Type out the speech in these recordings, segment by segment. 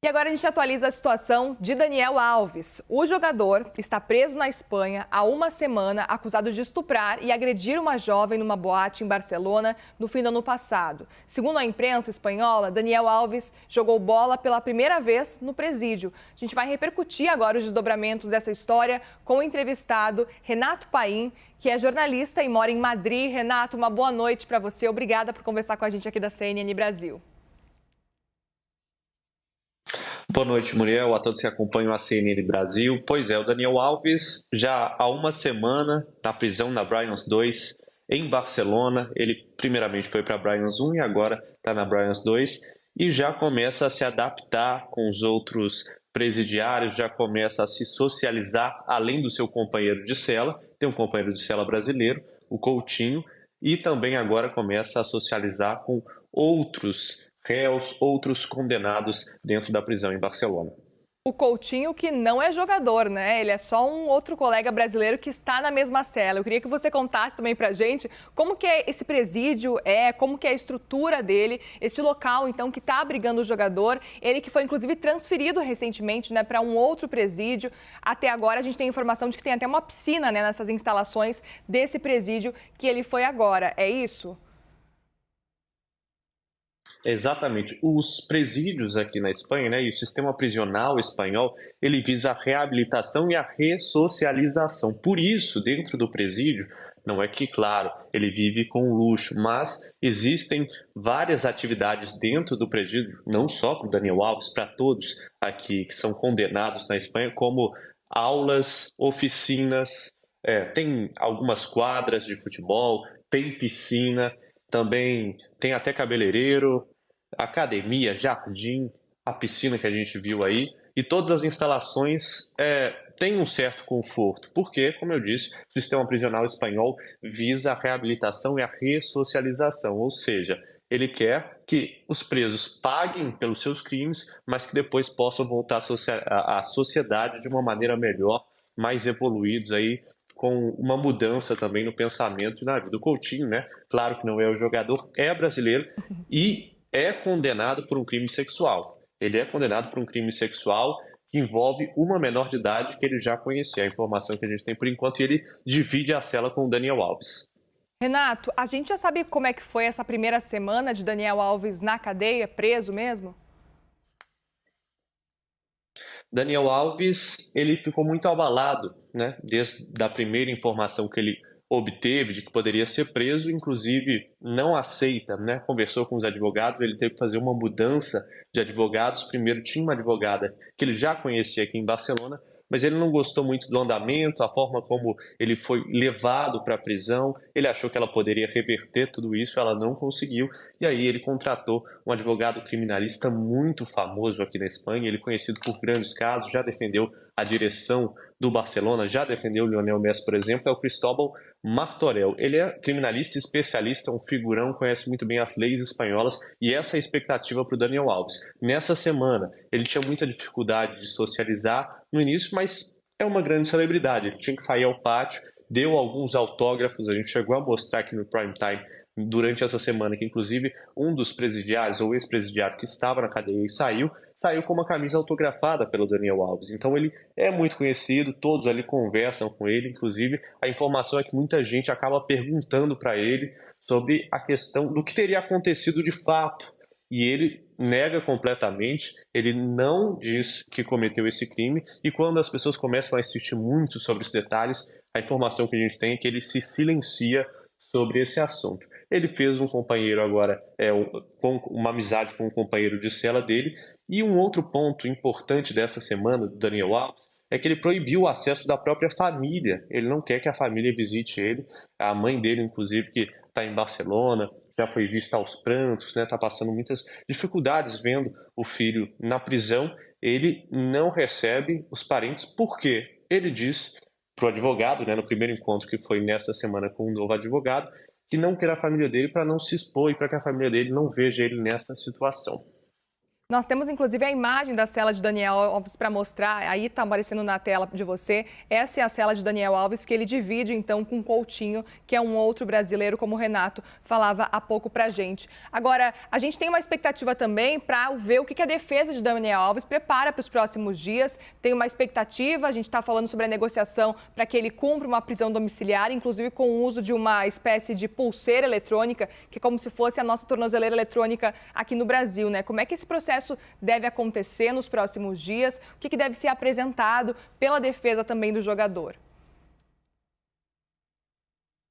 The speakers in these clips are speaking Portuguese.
E agora a gente atualiza a situação de Daniel Alves. O jogador está preso na Espanha há uma semana, acusado de estuprar e agredir uma jovem numa boate em Barcelona no fim do ano passado. Segundo a imprensa espanhola, Daniel Alves jogou bola pela primeira vez no presídio. A gente vai repercutir agora os desdobramentos dessa história com o entrevistado Renato Paim, que é jornalista e mora em Madrid. Renato, uma boa noite para você. Obrigada por conversar com a gente aqui da CNN Brasil. Boa noite, Muriel, a todos que acompanham a CNN Brasil. Pois é, o Daniel Alves já há uma semana na prisão na Brians 2 em Barcelona. Ele primeiramente foi para a Brians 1 e agora está na Brians 2 e já começa a se adaptar com os outros presidiários, já começa a se socializar além do seu companheiro de cela. Tem um companheiro de cela brasileiro, o Coutinho, e também agora começa a socializar com outros réus, outros condenados dentro da prisão em Barcelona. O Coutinho, que não é jogador, né? Ele é só um outro colega brasileiro que está na mesma cela. Eu queria que você contasse também pra gente como que é esse presídio, como que é a estrutura dele, esse local, então, que está abrigando o jogador. Ele que foi, inclusive, transferido recentemente, né, para um outro presídio. Até agora, a gente tem informação de que tem até uma piscina, né, nessas instalações desse presídio que ele foi agora. É isso? Exatamente. Os presídios aqui na Espanha, né, e o sistema prisional espanhol, ele visa a reabilitação e a ressocialização. Por isso, dentro do presídio, não é que, claro, ele vive com luxo, mas existem várias atividades dentro do presídio, não só para o Daniel Alves, para todos aqui que são condenados na Espanha, como aulas, oficinas, tem algumas quadras de futebol, tem piscina, também tem até cabeleireiro, academia, jardim, a piscina que a gente viu aí, e todas as instalações têm um certo conforto, porque, como eu disse, o sistema prisional espanhol visa a reabilitação e a ressocialização, ou seja, ele quer que os presos paguem pelos seus crimes, mas que depois possam voltar à sociedade de uma maneira melhor, mais evoluídos aí, com uma mudança também no pensamento e na vida. O Coutinho, né? Claro que não é o jogador, é brasileiro e é condenado por um crime sexual. Ele é condenado por um crime sexual que envolve uma menor de idade que ele já conhecia. A informação que a gente tem por enquanto, e ele divide a cela com o Daniel Alves. Renato, a gente já sabe como é que foi essa primeira semana de Daniel Alves na cadeia, preso mesmo? Daniel Alves, ele ficou muito abalado, né, desde a primeira informação que ele obteve de que poderia ser preso, inclusive não aceita, né, conversou com os advogados, ele teve que fazer uma mudança de advogados. Primeiro tinha uma advogada que ele já conhecia aqui em Barcelona, mas ele não gostou muito do andamento, a forma como ele foi levado para a prisão. Ele achou que ela poderia reverter tudo isso, ela não conseguiu, e aí ele contratou um advogado criminalista muito famoso aqui na Espanha, ele conhecido por grandes casos, já defendeu a direção do Barcelona, já defendeu o Lionel Messi, por exemplo, é o Cristóbal Martorell. Ele é criminalista especialista, um figurão, conhece muito bem as leis espanholas, e essa é a expectativa para o Daniel Alves. Nessa semana, ele tinha muita dificuldade de socializar no início, mas é uma grande celebridade, ele tinha que sair ao pátio, deu alguns autógrafos, a gente chegou a mostrar aqui no Prime Time durante essa semana que, inclusive, um dos presidiários, ou ex-presidiário que estava na cadeia e saiu com uma camisa autografada pelo Daniel Alves. Então ele é muito conhecido, todos ali conversam com ele, inclusive a informação é que muita gente acaba perguntando para ele sobre a questão do que teria acontecido de fato. E ele nega completamente, ele não diz que cometeu esse crime, e quando as pessoas começam a insistir muito sobre os detalhes, a informação que a gente tem é que ele se silencia sobre esse assunto. Ele fez um companheiro agora, com uma amizade com um companheiro de cela dele, e um outro ponto importante desta semana do Daniel Alves é que ele proibiu o acesso da própria família. Ele não quer que a família visite ele, a mãe dele, inclusive, que está em Barcelona, já foi vista aos prantos, né, está passando muitas dificuldades vendo o filho na prisão. Ele não recebe os parentes porque ele diz para o advogado, né, no primeiro encontro que foi nesta semana com um novo advogado, que não quer a família dele para não se expor e para que a família dele não veja ele nessa situação. Nós temos, inclusive, a imagem da cela de Daniel Alves para mostrar. Aí está aparecendo na tela de você. Essa é a cela de Daniel Alves, que ele divide, então, com Coutinho, que é um outro brasileiro, como o Renato falava há pouco para a gente. Agora, a gente tem uma expectativa também para ver o que a defesa de Daniel Alves prepara para os próximos dias. Tem uma expectativa, a gente está falando sobre a negociação para que ele cumpra uma prisão domiciliar, inclusive com o uso de uma espécie de pulseira eletrônica, que é como se fosse a nossa tornozeleira eletrônica aqui no Brasil, né? Como é que esse processo deve acontecer nos próximos dias? O que deve ser apresentado pela defesa também do jogador?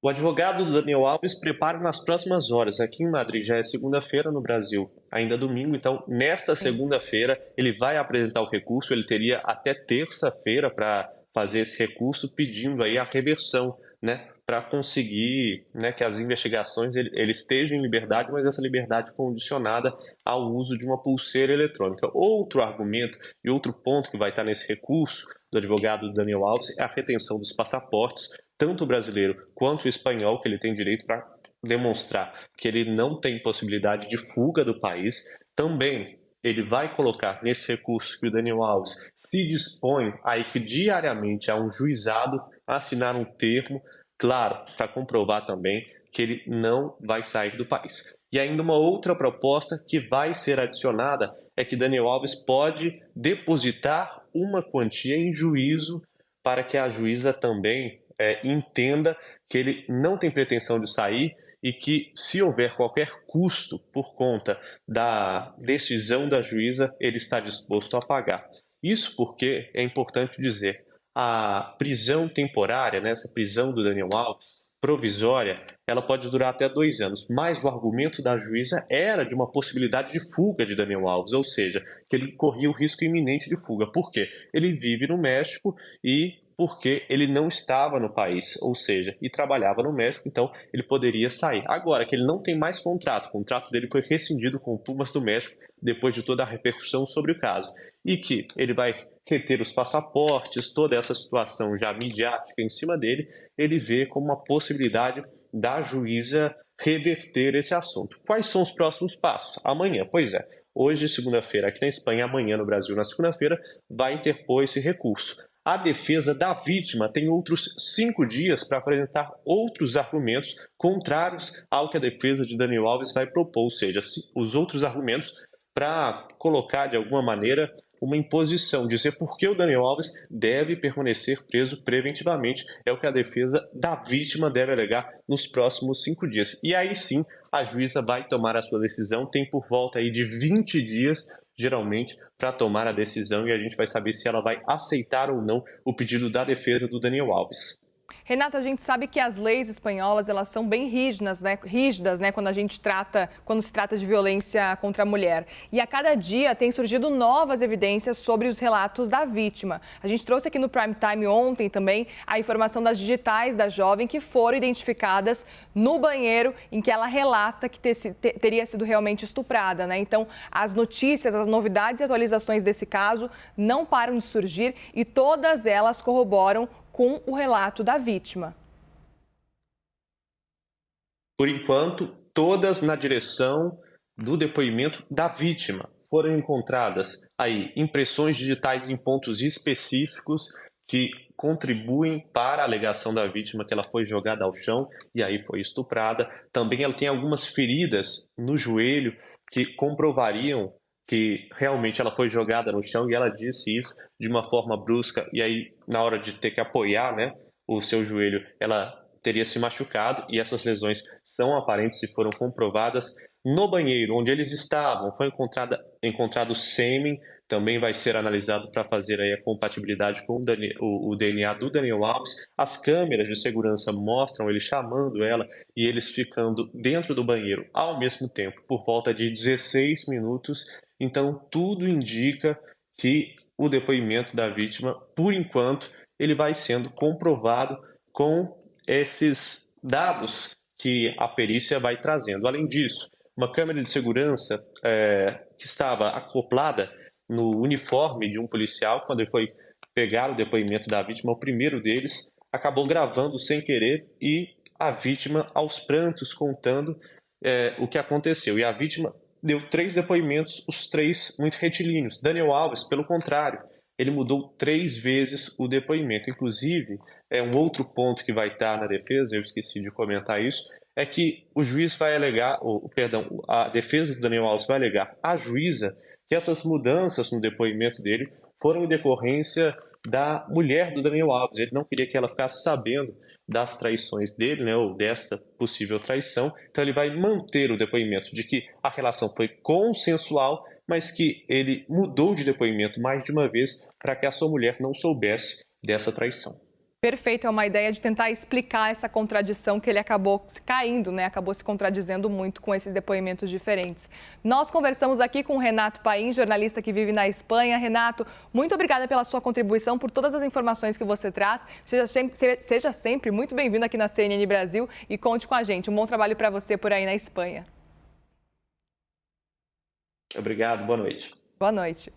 O advogado do Daniel Alves prepara nas próximas horas. Aqui em Madrid já é segunda-feira, no Brasil ainda é domingo. Então, nesta segunda-feira, ele vai apresentar o recurso. Ele teria até terça-feira para fazer esse recurso, pedindo aí a reversão, né, para conseguir, né, que as investigações ele esteja em liberdade, mas essa liberdade condicionada ao uso de uma pulseira eletrônica. Outro argumento e outro ponto que vai estar nesse recurso do advogado Daniel Alves é a retenção dos passaportes, tanto o brasileiro quanto o espanhol, que ele tem direito para demonstrar que ele não tem possibilidade de fuga do país. Também ele vai colocar nesse recurso que o Daniel Alves se dispõe a ir diariamente a um juizado a assinar um termo, claro, para comprovar também que ele não vai sair do país. E ainda uma outra proposta que vai ser adicionada é que Daniel Alves pode depositar uma quantia em juízo para que a juíza também entenda que ele não tem pretensão de sair e que, se houver qualquer custo por conta da decisão da juíza, ele está disposto a pagar. Isso porque, é importante dizer, a prisão temporária, né, essa prisão do Daniel Alves, provisória, ela pode durar até 2 anos, mas o argumento da juíza era de uma possibilidade de fuga de Daniel Alves, ou seja, que ele corria o risco iminente de fuga. Por quê? Ele vive no México e porque ele não estava no país, ou seja, e trabalhava no México, então ele poderia sair. Agora que ele não tem mais contrato, o contrato dele foi rescindido com o Pumas do México depois de toda a repercussão sobre o caso, e que ele vai reter os passaportes, toda essa situação já midiática em cima dele, ele vê como uma possibilidade da juíza reverter esse assunto. Quais são os próximos passos? Amanhã, pois é, hoje, segunda-feira, aqui na Espanha, amanhã no Brasil, na segunda-feira, vai interpor esse recurso. A defesa da vítima tem outros 5 dias para apresentar outros argumentos contrários ao que a defesa de Daniel Alves vai propor, ou seja, os outros argumentos para colocar de alguma maneira uma imposição, dizer por que o Daniel Alves deve permanecer preso preventivamente, é o que a defesa da vítima deve alegar nos próximos 5 dias. E aí sim, a juíza vai tomar a sua decisão, tem por volta aí de 20 dias, geralmente, para tomar a decisão, e a gente vai saber se ela vai aceitar ou não o pedido da defesa do Daniel Alves. Renato, a gente sabe que as leis espanholas, elas são bem rígidas, né, quando se trata de violência contra a mulher. E a cada dia tem surgido novas evidências sobre os relatos da vítima. A gente trouxe aqui no Prime Time ontem também a informação das digitais da jovem que foram identificadas no banheiro em que ela relata que teria sido realmente estuprada, né? Então, as notícias, as novidades e atualizações desse caso não param de surgir e todas elas corroboram com o relato da vítima. Por enquanto, todas na direção do depoimento da vítima. Foram encontradas aí impressões digitais em pontos específicos que contribuem para a alegação da vítima que ela foi jogada ao chão e aí foi estuprada. Também ela tem algumas feridas no joelho que comprovariam que realmente ela foi jogada no chão e ela disse isso de uma forma brusca e aí na hora de ter que apoiar, né, o seu joelho, ela teria se machucado e essas lesões são aparentes e foram comprovadas no banheiro onde eles estavam. Foi encontrado sêmen, também vai ser analisado para fazer aí a compatibilidade com o DNA do Daniel Alves. As câmeras de segurança mostram ele chamando ela e eles ficando dentro do banheiro ao mesmo tempo, por volta de 16 minutos. Então, tudo indica que o depoimento da vítima, por enquanto, ele vai sendo comprovado com esses dados que a perícia vai trazendo. Além disso, uma câmera de segurança que estava acoplada no uniforme de um policial, quando ele foi pegar o depoimento da vítima, o primeiro deles acabou gravando sem querer e a vítima aos prantos contando o que aconteceu. E a vítima deu 3 depoimentos, os 3 muito retilíneos. Daniel Alves, pelo contrário, ele mudou 3 vezes o depoimento. Inclusive, um outro ponto que vai estar na defesa, eu esqueci de comentar isso, é que o juiz vai alegar, a defesa do Daniel Alves vai alegar à juíza que essas mudanças no depoimento dele foram em decorrência da mulher do Daniel Alves. Ele não queria que ela ficasse sabendo das traições dele, né, ou desta possível traição. Então ele vai manter o depoimento de que a relação foi consensual, mas que ele mudou de depoimento mais de uma vez para que a sua mulher não soubesse dessa traição. Perfeito, é uma ideia de tentar explicar essa contradição que ele acabou caindo, né? Acabou se contradizendo muito com esses depoimentos diferentes. Nós conversamos aqui com o Renato Paim, jornalista que vive na Espanha. Renato, muito obrigada pela sua contribuição, por todas as informações que você traz. Seja sempre muito bem-vindo aqui na CNN Brasil e conte com a gente. Um bom trabalho para você por aí na Espanha. Obrigado, boa noite. Boa noite.